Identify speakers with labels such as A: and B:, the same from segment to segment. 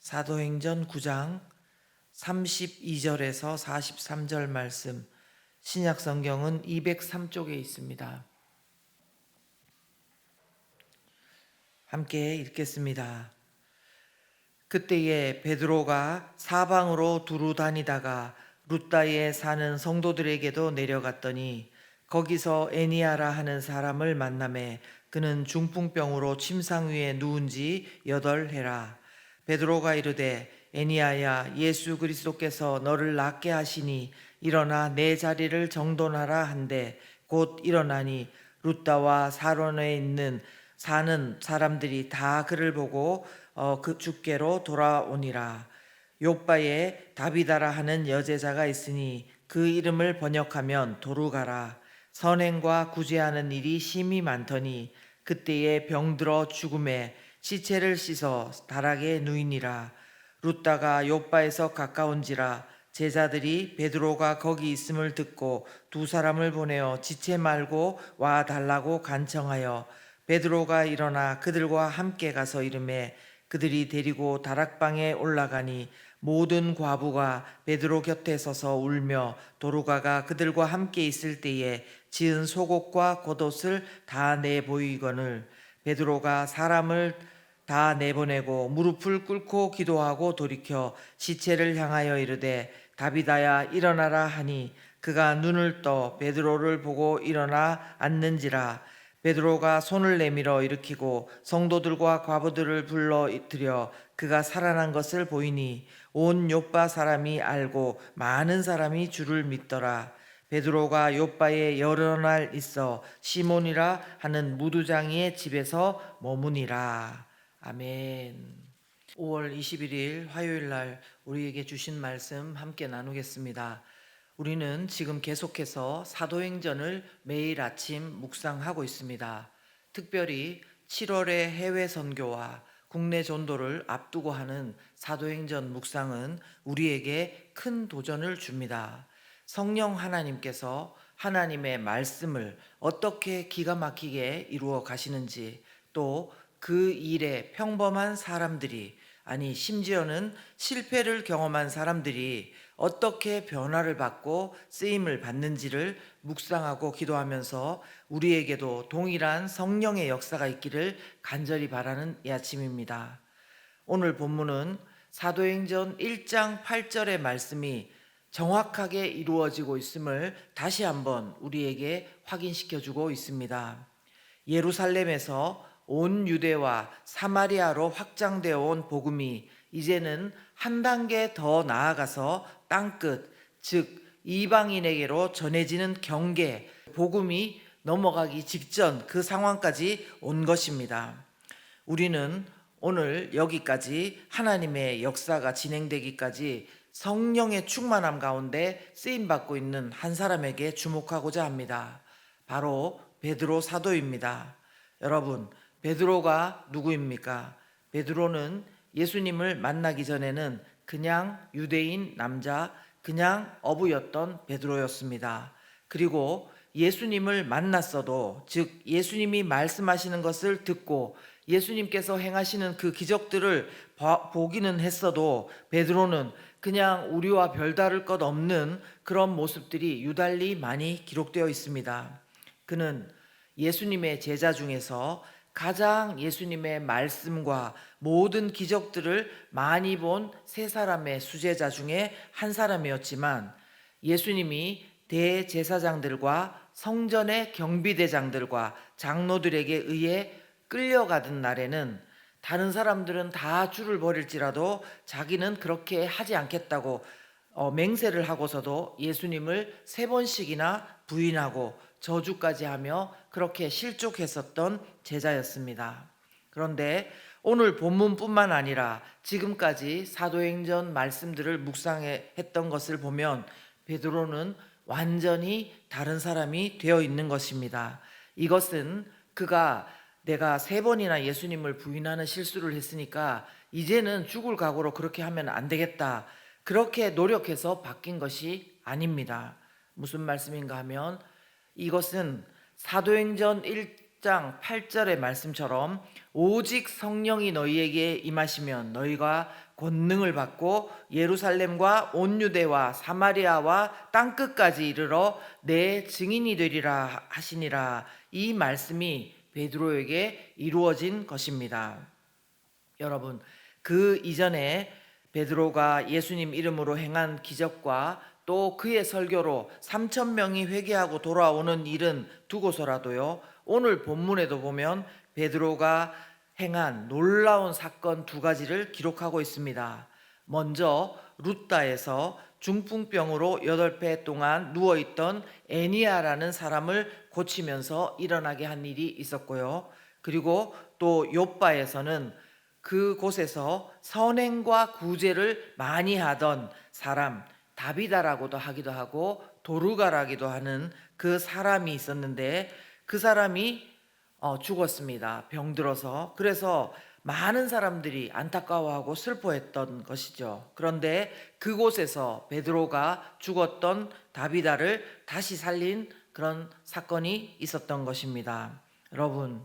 A: 사도행전 9장 32절에서 43절 말씀, 신약 성경은 203쪽에 있습니다. 함께 읽겠습니다. 그때에 베드로가 사방으로 두루 다니다가 룻다에 사는 성도들에게도 내려갔더니 거기서 에니아라 하는 사람을 만나매 그는 중풍병으로 침상 위에 누운 지 8해라. 베드로가 이르되 에니아야, 예수 그리스도께서 너를 낫게 하시니 일어나 내 자리를 정돈하라 한데 곧 일어나니 룻다와 사론에 사는 사람들이 다 그를 보고 그 주께로 돌아오니라. 욥바에 다비다라 하는 여제자가 있으니 그 이름을 번역하면 도루가라. 선행과 구제하는 일이 심히 많더니 그때에 병들어 죽음에 시체를 씻어 다락에 누이니라. 룻다가 욥바에서 가까운지라 제자들이 베드로가 거기 있음을 듣고 두 사람을 보내어 지체 말고 와 달라고 간청하여 베드로가 일어나 그들과 함께 가서 이르매 그들이 데리고 다락방에 올라가니 모든 과부가 베드로 곁에 서서 울며 도루가가 그들과 함께 있을 때에 지은 속옷과 겉옷을 다 내보이거늘 베드로가 사람을 다 내보내고 무릎을 꿇고 기도하고 돌이켜 시체를 향하여 이르되 다비다야 일어나라 하니 그가 눈을 떠 베드로를 보고 일어나 앉는지라. 베드로가 손을 내밀어 일으키고 성도들과 과부들을 불러 들여 그가 살아난 것을 보이니 온 욥바 사람이 알고 많은 사람이 주를 믿더라. 베드로가 욥바에 여러 날 있어 시몬이라 하는 무두장이의 집에서 머무니라. 아멘. 5월 21일 화요일 날 우리에게 주신 말씀 함께 나누겠습니다. 우리는 지금 계속해서 사도행전을 매일 아침 묵상하고 있습니다. 특별히 7월의 해외 선교와 국내 전도를 앞두고 하는 사도행전 묵상은 우리에게 큰 도전을 줍니다. 성령 하나님께서 하나님의 말씀을 어떻게 기가 막히게 이루어 가시는지, 또 그 일에 평범한 사람들이, 아니 심지어는 실패를 경험한 사람들이 어떻게 변화를 받고 쓰임을 받는지를 묵상하고 기도하면서 우리에게도 동일한 성령의 역사가 있기를 간절히 바라는 이 아침입니다. 오늘 본문은 사도행전 1장 8절의 말씀이 정확하게 이루어지고 있음을 다시 한번 우리에게 확인시켜주고 있습니다. 예루살렘에서 온 유대와 사마리아로 확장되어 온 복음이 이제는 한 단계 더 나아가서 땅끝, 즉 이방인에게로 전해지는 경계, 복음이 넘어가기 직전 그 상황까지 온 것입니다. 우리는 오늘 여기까지 하나님의 역사가 진행되기까지 성령의 충만함 가운데 쓰임받고 있는 한 사람에게 주목하고자 합니다. 바로 베드로 사도입니다. 여러분, 베드로가 누구입니까? 베드로는 예수님을 만나기 전에는 그냥 유대인 남자, 그냥 어부였던 베드로였습니다. 그리고 예수님을 만났어도, 즉 예수님이 말씀하시는 것을 듣고 예수님께서 행하시는 그 기적들을 보기는 했어도 베드로는 그냥 우리와 별다를 것 없는 그런 모습들이 유달리 많이 기록되어 있습니다. 그는 예수님의 제자 중에서 가장 예수님의 말씀과 모든 기적들을 많이 본 세 사람의 수제자 중에 한 사람이었지만, 예수님이 대제사장들과 성전의 경비대장들과 장로들에게 의해 끌려가던 날에는 다른 사람들은 다 줄을 버릴지라도 자기는 그렇게 하지 않겠다고 맹세를 하고서도 예수님을 3번씩이나 부인하고 저주까지 하며 그렇게 실족했었던 제자였습니다. 그런데 오늘 본문뿐만 아니라 지금까지 사도행전 말씀들을 묵상했던 것을 보면 베드로는 완전히 다른 사람이 되어 있는 것입니다. 이것은 그가 내가 3번이나 예수님을 부인하는 실수를 했으니까 이제는 죽을 각오로 그렇게 하면 안 되겠다, 그렇게 노력해서 바뀐 것이 아닙니다. 무슨 말씀인가 하면 이것은 사도행전 10장 8절의 말씀처럼 오직 성령이 너희에게 임하시면 너희가 권능을 받고 예루살렘과 온 유대와 사마리아와 땅끝까지 이르러 내 증인이 되리라 하시니라. 이 말씀이 베드로에게 이루어진 것입니다. 여러분, 그 이전에 베드로가 예수님 이름으로 행한 기적과 또 그의 설교로 3천 명이 회개하고 돌아오는 일은 두고서라도요, 오늘 본문에도 보면 베드로가 행한 놀라운 사건 두 가지를 기록하고 있습니다. 먼저 루다에서 중풍병으로 8배 동안 누워있던 애니아라는 사람을 고치면서 일어나게 한 일이 있었고요. 그리고 또 욥바에서는 그곳에서 선행과 구제를 많이 하던 사람, 다비다라고도 하기도 하고 도르가라기도 하는 그 사람이 있었는데, 그 사람이 죽었습니다. 병들어서. 그래서 많은 사람들이 안타까워하고 슬퍼했던 것이죠. 그런데 그곳에서 베드로가 죽었던 다비다를 다시 살린 그런 사건이 있었던 것입니다. 여러분,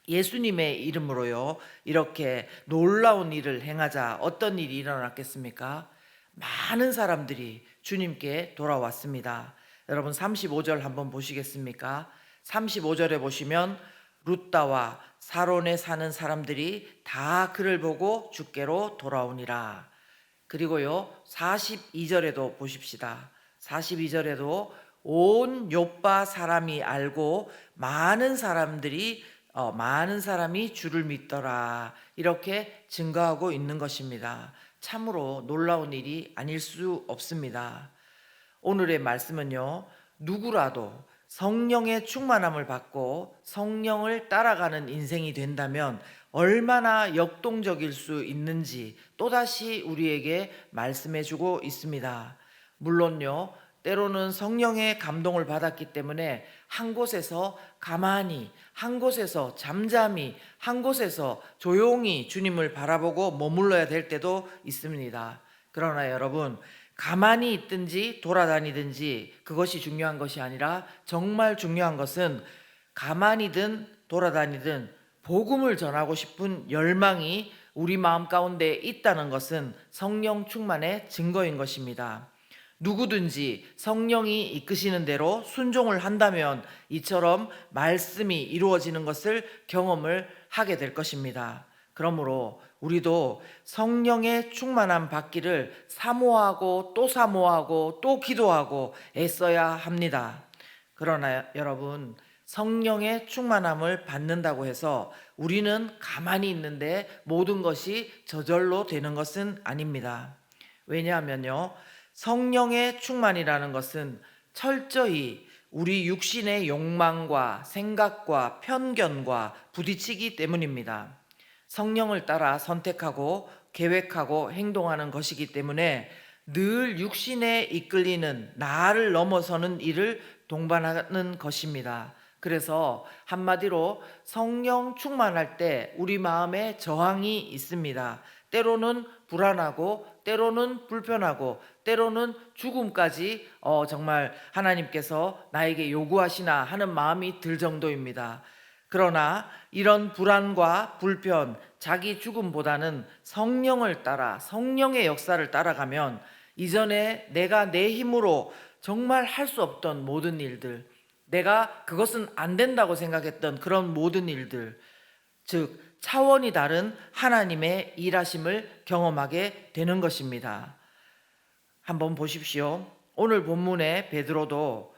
A: 예수님의 이름으로요, 이렇게 놀라운 일을 행하자 어떤 일이 일어났겠습니까? 많은 사람들이 주님께 돌아왔습니다. 여러분, 35절 한번 보시겠습니까? 35절에 보시면 룻다와 사론에 사는 사람들이 다 그를 보고 주께로 돌아오니라. 그리고요, 42절에도 보십시다. 42절에도 온 욥바 사람이 알고 많은 사람이 주를 믿더라, 이렇게 증거하고 있는 것입니다. 참으로 놀라운 일이 아닐 수 없습니다. 오늘의 말씀은요, 누구라도 성령의 충만함을 받고 성령을 따라가는 인생이 된다면 얼마나 역동적일 수 있는지 또다시 우리에게 말씀해 주고 있습니다. 물론요, 때로는 성령의 감동을 받았기 때문에 한 곳에서 가만히, 한 곳에서 잠잠히, 한 곳에서 조용히 주님을 바라보고 머물러야 될 때도 있습니다. 그러나 여러분, 가만히 있든지 돌아다니든지 그것이 중요한 것이 아니라 정말 중요한 것은 가만히든 돌아다니든 복음을 전하고 싶은 열망이 우리 마음 가운데 있다는 것은 성령 충만의 증거인 것입니다. 누구든지 성령이 이끄시는 대로 순종을 한다면 이처럼 말씀이 이루어지는 것을 경험을 하게 될 것입니다. 그러므로 우리도 성령의 충만함 받기를 사모하고 또 사모하고 또 기도하고 애써야 합니다. 그러나 여러분, 성령의 충만함을 받는다고 해서 우리는 가만히 있는데 모든 것이 저절로 되는 것은 아닙니다. 왜냐하면요, 성령의 충만이라는 것은 철저히 우리 육신의 욕망과 생각과 편견과 부딪히기 때문입니다. 성령을 따라 선택하고 계획하고 행동하는 것이기 때문에 늘 육신에 이끌리는 나를 넘어서는 일을 동반하는 것입니다. 그래서 한마디로 성령 충만할 때 우리 마음에 저항이 있습니다. 때로는 불안하고 때로는 불편하고 때로는 죽음까지 정말 하나님께서 나에게 요구하시나 하는 마음이 들 정도입니다. 그러나 이런 불안과 불편, 자기 죽음보다는 성령을 따라 성령의 역사를 따라가면 이전에 내가 내 힘으로 정말 할 수 없던 모든 일들, 내가 그것은 안 된다고 생각했던 그런 모든 일들, 즉 차원이 다른 하나님의 일하심을 경험하게 되는 것입니다. 한번 보십시오. 오늘 본문에 베드로도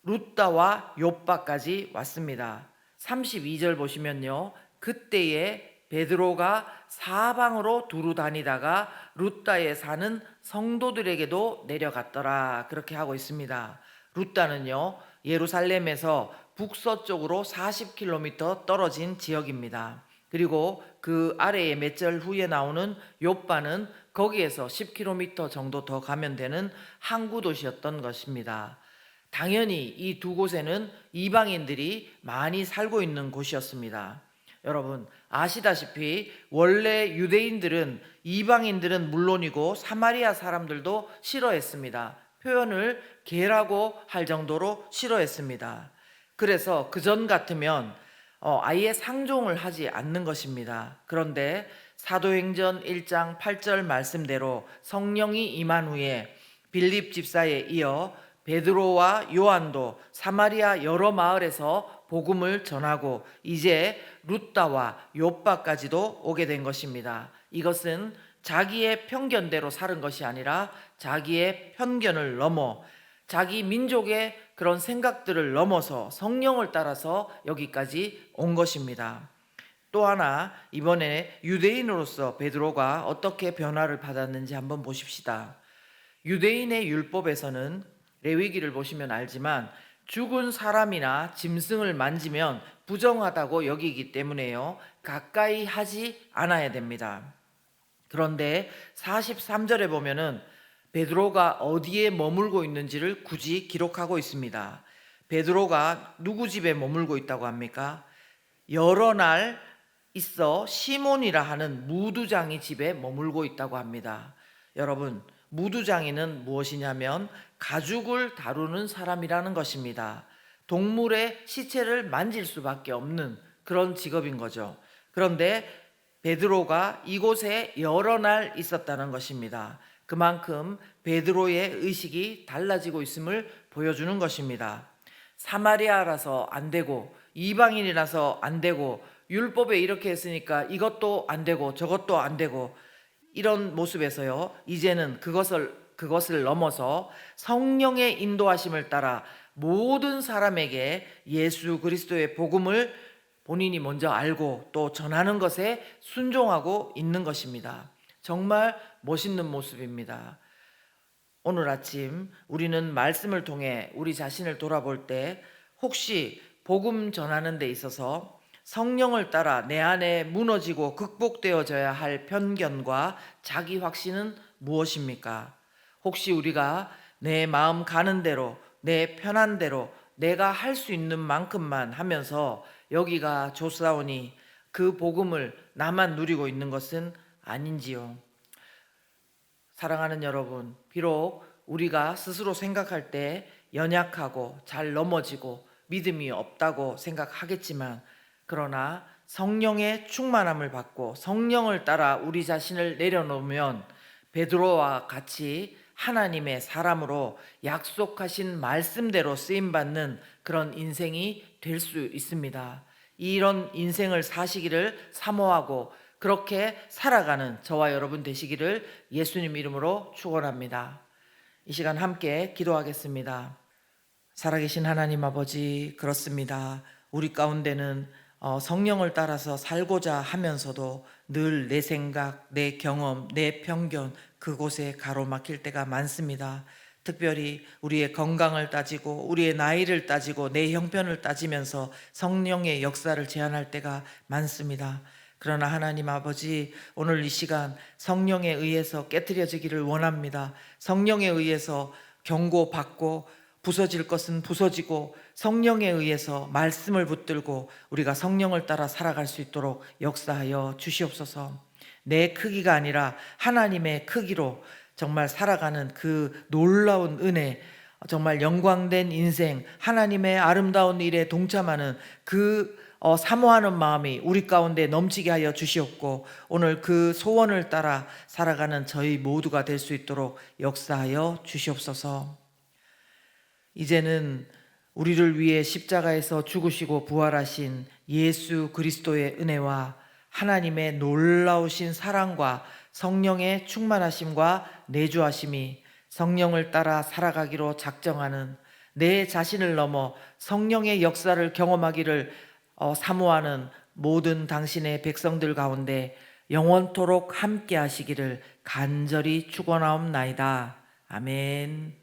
A: 룻다와 욥바까지 왔습니다. 32절 보시면요, 그때에 베드로가 사방으로 두루 다니다가 룻다에 사는 성도들에게도 내려갔더라, 그렇게 하고 있습니다. 룻다는요, 예루살렘에서 북서쪽으로 40km 떨어진 지역입니다. 그리고 그 아래에 몇 절 후에 나오는 욥바는 거기에서 10km 정도 더 가면 되는 항구 도시였던 것입니다. 당연히 이 두 곳에는 이방인들이 많이 살고 있는 곳이었습니다. 여러분 아시다시피 원래 유대인들은 이방인들은 물론이고 사마리아 사람들도 싫어했습니다. 표현을 개라고 할 정도로 싫어했습니다. 그래서 그전 같으면 아예 상종을 하지 않는 것입니다. 그런데 사도행전 1장 8절 말씀대로 성령이 임한 후에 빌립 집사에 이어 베드로와 요한도 사마리아 여러 마을에서 복음을 전하고 이제 루따와 요빠까지도 오게 된 것입니다. 이것은 자기의 편견대로 살은 것이 아니라 자기의 편견을 넘어 자기 민족의 그런 생각들을 넘어서 성령을 따라서 여기까지 온 것입니다. 또 하나, 이번에 유대인으로서 베드로가 어떻게 변화를 받았는지 한번 보십시다. 유대인의 율법에서는 레위기를 보시면 알지만 죽은 사람이나 짐승을 만지면 부정하다고 여기기 때문에요, 가까이 하지 않아야 됩니다. 그런데 43절에 보면은 베드로가 어디에 머물고 있는지를 굳이 기록하고 있습니다. 베드로가 누구 집에 머물고 있다고 합니까? 여러 날 있어 시몬이라 하는 무두장이 집에 머물고 있다고 합니다. 여러분, 무두장이는 무엇이냐면 가죽을 다루는 사람이라는 것입니다. 동물의 시체를 만질 수밖에 없는 그런 직업인 거죠. 그런데 베드로가 이곳에 여러 날 있었다는 것입니다. 그만큼 베드로의 의식이 달라지고 있음을 보여주는 것입니다. 사마리아라서 안 되고 이방인이라서 안 되고 율법에 이렇게 했으니까 이것도 안 되고 저것도 안 되고 이런 모습에서요, 이제는 그것을 넘어서 성령의 인도하심을 따라 모든 사람에게 예수 그리스도의 복음을 본인이 먼저 알고 또 전하는 것에 순종하고 있는 것입니다. 정말 멋있는 모습입니다. 오늘 아침 우리는 말씀을 통해 우리 자신을 돌아볼 때 혹시 복음 전하는 데 있어서 성령을 따라 내 안에 무너지고 극복되어져야 할 편견과 자기 확신은 무엇입니까? 혹시 우리가 내 마음 가는 대로, 내 편한 대로 내가 할 수 있는 만큼만 하면서 여기가 좋사오니 그 복음을 나만 누리고 있는 것은 아닌지요? 사랑하는 여러분, 비록 우리가 스스로 생각할 때 연약하고 잘 넘어지고 믿음이 없다고 생각하겠지만, 그러나 성령의 충만함을 받고 성령을 따라 우리 자신을 내려놓으면 베드로와 같이 하나님의 사람으로 약속하신 말씀대로 쓰임받는 그런 인생이 될 수 있습니다. 이런 인생을 사시기를 사모하고 그렇게 살아가는 저와 여러분 되시기를 예수님 이름으로 축원합니다. 이 시간 함께 기도하겠습니다. 살아계신 하나님 아버지, 그렇습니다. 우리 가운데는 성령을 따라서 살고자 하면서도 늘 내 생각, 내 경험, 내 편견 그곳에 가로막힐 때가 많습니다. 특별히 우리의 건강을 따지고 우리의 나이를 따지고 내 형편을 따지면서 성령의 역사를 제한할 때가 많습니다. 그러나 하나님 아버지, 오늘 이 시간 성령에 의해서 깨트려지기를 원합니다. 성령에 의해서 경고받고 부서질 것은 부서지고 성령에 의해서 말씀을 붙들고 우리가 성령을 따라 살아갈 수 있도록 역사하여 주시옵소서. 내 크기가 아니라 하나님의 크기로 정말 살아가는 그 놀라운 은혜, 정말 영광된 인생, 하나님의 아름다운 일에 동참하는 그 사모하는 마음이 우리 가운데 넘치게 하여 주시옵고 오늘 그 소원을 따라 살아가는 저희 모두가 될 수 있도록 역사하여 주시옵소서. 이제는 우리를 위해 십자가에서 죽으시고 부활하신 예수 그리스도의 은혜와 하나님의 놀라우신 사랑과 성령의 충만하심과 내주하심이 성령을 따라 살아가기로 작정하는 내 자신을 넘어 성령의 역사를 경험하기를 사모하는 모든 당신의 백성들 가운데 영원토록 함께 하시기를 간절히 축원하옵나이다. 아멘.